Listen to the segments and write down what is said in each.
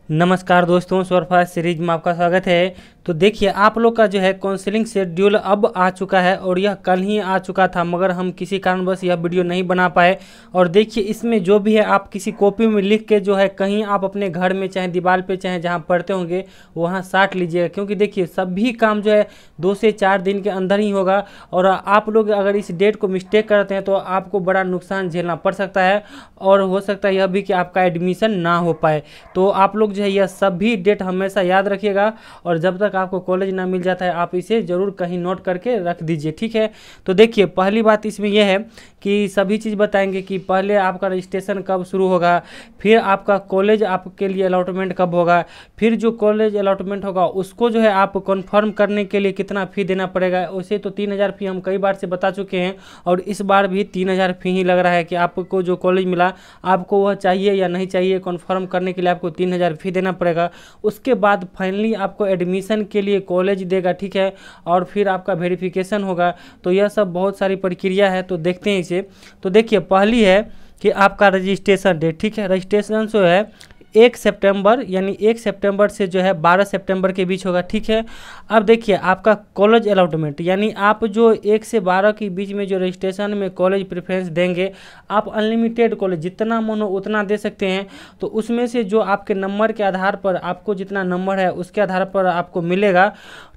नमस्कार दोस्तों, superfast series में आपका स्वागत है। तो देखिए, आप लोग का जो है काउंसलिंग शेड्यूल अब आ चुका है और यह कल ही आ चुका था, मगर हम किसी कारणवश यह वीडियो नहीं बना पाए। और देखिए, इसमें जो भी है आप किसी कॉपी में लिख के जो है कहीं आप अपने घर में चाहे दीवार पे चाहे जहाँ पढ़ते होंगे वहाँ साट लीजिएगा, क्योंकि देखिए सभी काम जो है 2 से 4 दिन के अंदर ही होगा। और आप लोग अगर इस डेट को मिस्टेक करते हैं तो आपको बड़ा नुकसान झेलना पड़ सकता है और हो सकता है यह भी कि आपका एडमिशन ना हो पाए। तो आप लोग जो है यह सभी डेट हमेशा याद रखिएगा और जब तक आपको कॉलेज ना मिल जाता है आप इसे ज़रूर कहीं नोट करके रख दीजिए, ठीक है। तो देखिए, पहली बात इसमें यह है कि सभी चीज़ बताएंगे कि पहले आपका रजिस्ट्रेशन कब शुरू होगा, फिर आपका कॉलेज आपके लिए अलॉटमेंट कब होगा, फिर जो कॉलेज अलॉटमेंट होगा उसको जो है आप कन्फर्म करने के लिए कितना फ़ी देना पड़ेगा। वैसे तो 3000 फ़ी हम कई बार से बता चुके हैं और इस बार भी 3000 फ़ी ही लग रहा है कि आपको जो कॉलेज मिला आपको वह चाहिए या नहीं चाहिए, कन्फर्म करने के लिए आपको 3000 फ़ी देना पड़ेगा। उसके बाद फाइनली आपको एडमिशन के लिए कॉलेज देगा, ठीक है, और फिर आपका वेरिफिकेशन होगा। तो यह सब बहुत सारी प्रक्रिया है, तो देखते हैं इसे। तो देखिए, पहली है कि आपका रजिस्ट्रेशन डेट, ठीक है। रजिस्ट्रेशन जो है 1 सितंबर यानी 1 सितंबर से जो है 12 सितंबर के बीच होगा, ठीक है। अब देखिए, आपका कॉलेज अलॉटमेंट यानी आप जो 1 से 12 के बीच में जो रजिस्ट्रेशन में कॉलेज प्रेफरेंस देंगे, आप अनलिमिटेड कॉलेज जितना मन हो उतना दे सकते हैं। तो उसमें से जो आपके नंबर के आधार पर आपको जितना नंबर है उसके आधार पर आपको मिलेगा,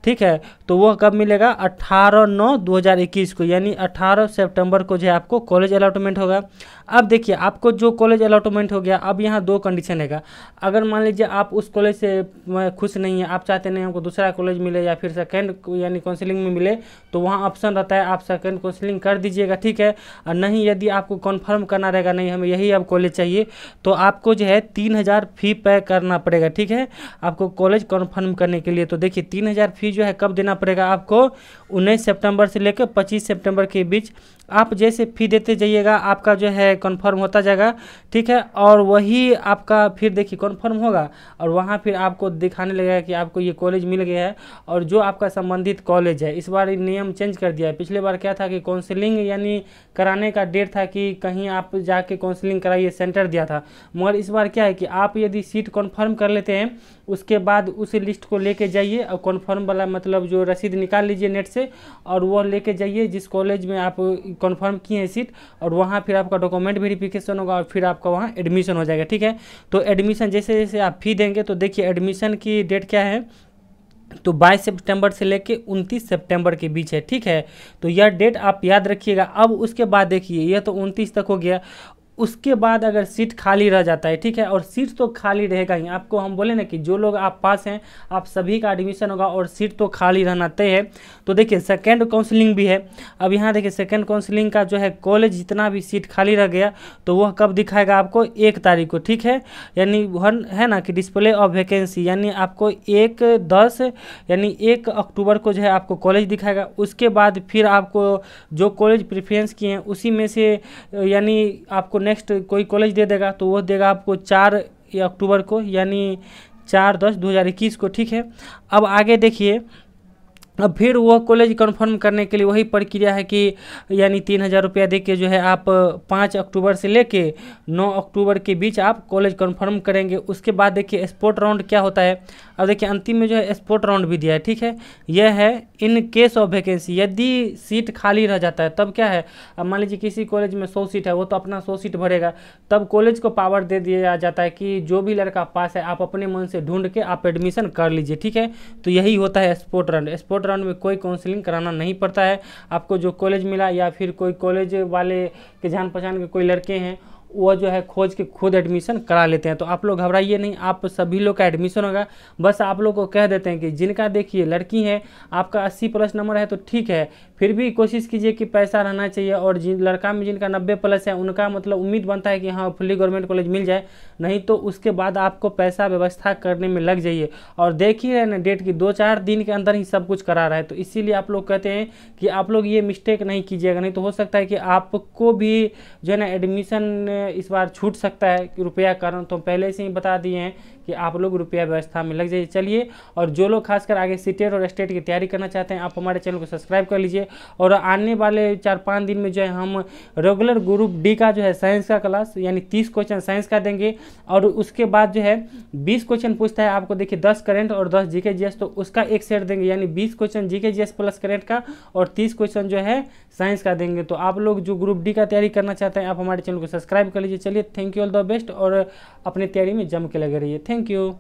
ठीक है। तो वह कब मिलेगा? 18/9/2021 को, यानी 18 सितंबर को जो है आपको कॉलेज अलॉटमेंट होगा। अब देखिए, आपको जो कॉलेज अलॉटमेंट हो गया, अब यहाँ 2 कंडीशन है। अगर मान लीजिए आप उस कॉलेज से खुश नहीं है, आप चाहते नहीं हमको दूसरा कॉलेज मिले या फिर सेकंड यानी काउंसलिंग में मिले, तो वहाँ ऑप्शन रहता है आप सेकंड काउंसलिंग कर दीजिएगा, ठीक है। और नहीं, यदि आपको कंफर्म करना रहेगा नहीं हमें यही अब कॉलेज चाहिए, तो आपको जो है 3000 फ़ी पे करना पड़ेगा, ठीक है, आपको कॉलेज कंफर्म करने के लिए। तो देखिए, 3000 फ़ी जो है कब देना पड़ेगा आपको? 19 सितंबर से लेकर 25 सितंबर के बीच। आप जैसे फ़ी देते जाइएगा आपका जो है कंफर्म होता जाएगा, ठीक है। और वही आपका फिर देखिए कंफर्म होगा और वहाँ फिर आपको दिखाने लगेगा कि आपको ये कॉलेज मिल गया है और जो आपका संबंधित कॉलेज है। इस बार नियम चेंज कर दिया है। पिछले बार क्या था कि काउंसलिंग यानी कराने का डेट था कि कहीं आप जाके काउंसलिंग कराइए, सेंटर दिया था, मगर इस बार क्या है कि आप यदि सीट कन्फर्म कर लेते हैं उसके बाद उस लिस्ट को लेके जाइए और कन्फर्म वाला मतलब जो रसीद निकाल लीजिए नेट से और वो लेके जाइए जिस कॉलेज में आप कन्फर्म किए हैं सीट, और वहाँ फिर आपका डॉक्यूमेंट वेरिफिकेशन होगा और फिर आपका वहाँ एडमिशन हो जाएगा, ठीक है। तो एडमिशन जैसे जैसे आप फ़ी देंगे, तो देखिए एडमिशन की डेट क्या है, तो 22 सितंबर से लेके 29 सितंबर के बीच है, ठीक है। तो यह डेट आप याद रखिएगा। अब उसके बाद देखिए, यह तो 29 तक हो गया, उसके बाद अगर सीट खाली रह जाता है, ठीक है, और सीट तो खाली रहेगा ही, आपको हम बोले ना कि जो लोग आप पास हैं आप सभी का एडमिशन होगा और सीट तो खाली रहना तय है। तो देखिए, सेकंड काउंसलिंग भी है। अब यहाँ देखिए, सेकंड काउंसलिंग का जो है कॉलेज जितना भी सीट खाली रह गया तो वह कब दिखाएगा आपको? 1 तारीख को, ठीक है। यानी वन है ना कि डिस्प्ले ऑफ वैकेंसी, यानी आपको 1/10 यानी 1 अक्टूबर को जो है आपको कॉलेज दिखाएगा। उसके बाद फिर आपको जो कॉलेज प्रेफरेंस किए हैं उसी में से यानी आपको नेक्स्ट कोई कॉलेज दे देगा, तो वो देगा आपको 4 अक्टूबर को, यानी 4/10/2021 को, ठीक है। अब आगे देखिए, अब फिर वह कॉलेज कंफर्म करने के लिए वही प्रक्रिया है कि यानी 3000 रुपया दे के जो है आप 5 अक्टूबर से लेके 9 अक्टूबर के बीच आप कॉलेज कंफर्म करेंगे। उसके बाद देखिए स्पॉट राउंड क्या होता है। अब देखिए, अंतिम में जो है स्पॉट राउंड भी दिया है, ठीक है। यह है इन केस ऑफ वैकेंसी, यदि सीट खाली रह जाता है तब क्या है, अब मान लीजिए किसी कॉलेज में 100 सीट है, वो तो अपना 100 सीट भरेगा, तब कॉलेज को पावर दे दिया जाता है कि जो भी लड़का पास है आप अपने मन से ढूंढ के आप एडमिशन कर लीजिए, ठीक है। तो यही होता है स्पॉट राउंड। स्पॉट राउंड में कोई काउंसलिंग कराना नहीं पड़ता है। आपको जो कॉलेज मिला या फिर कोई कॉलेज वाले के जान पहचान के कोई लड़के हैं वो जो है खोज के खुद एडमिशन करा लेते हैं। तो आप लोग घबराइए नहीं, आप सभी लोग का एडमिशन होगा। बस आप लोग को कह देते हैं कि जिनका देखिए लड़की है आपका 80+ नंबर है तो ठीक है, फिर भी कोशिश कीजिए कि पैसा रहना चाहिए, और जिन लड़का में जिनका 90+ है उनका मतलब उम्मीद बनता है कि हाँ फुल्ली गवर्नमेंट कॉलेज मिल जाए, नहीं तो उसके बाद आपको पैसा व्यवस्था करने में लग जाइए। और देखिए ना डेट की 2-4 दिन के अंदर ही सब कुछ करा रहा है, तो इसीलिए आप लोग कहते हैं कि आप लोग ये मिस्टेक नहीं कीजिएगा, नहीं तो हो सकता है कि आपको भी जो है ना एडमिशन इस बार छूट सकता है कि रुपया कारण। तो पहले से ही बता दिए हैं कि आप लोग रुपया व्यवस्था में लग जाइए। चलिए, और जो लोग खासकर आगे सीटेट और स्टेट की तैयारी करना चाहते हैं, आप हमारे चैनल को सब्सक्राइब कर लीजिए। और आने वाले 4-5 दिन में जो है हम रेगुलर ग्रुप डी का जो है साइंस का क्लास यानी 30 क्वेश्चन साइंस का देंगे, और उसके बाद जो है 20 क्वेश्चन पूछता है आपको, देखिए 10 करंट और 10 जीके जीएस, तो उसका एक सेट देंगे, यानी 20 question GK GS plus current का और 30 क्वेश्चन जो है साइंस का देंगे। तो आप लोग जो ग्रुप डी का तैयारी करना चाहते हैं, आप हमारे चैनल को सब्सक्राइब कर लीजिए। चलिए, thank you, all the best, और अपनी तैयारी में जम के लगे रहिए। Thank you.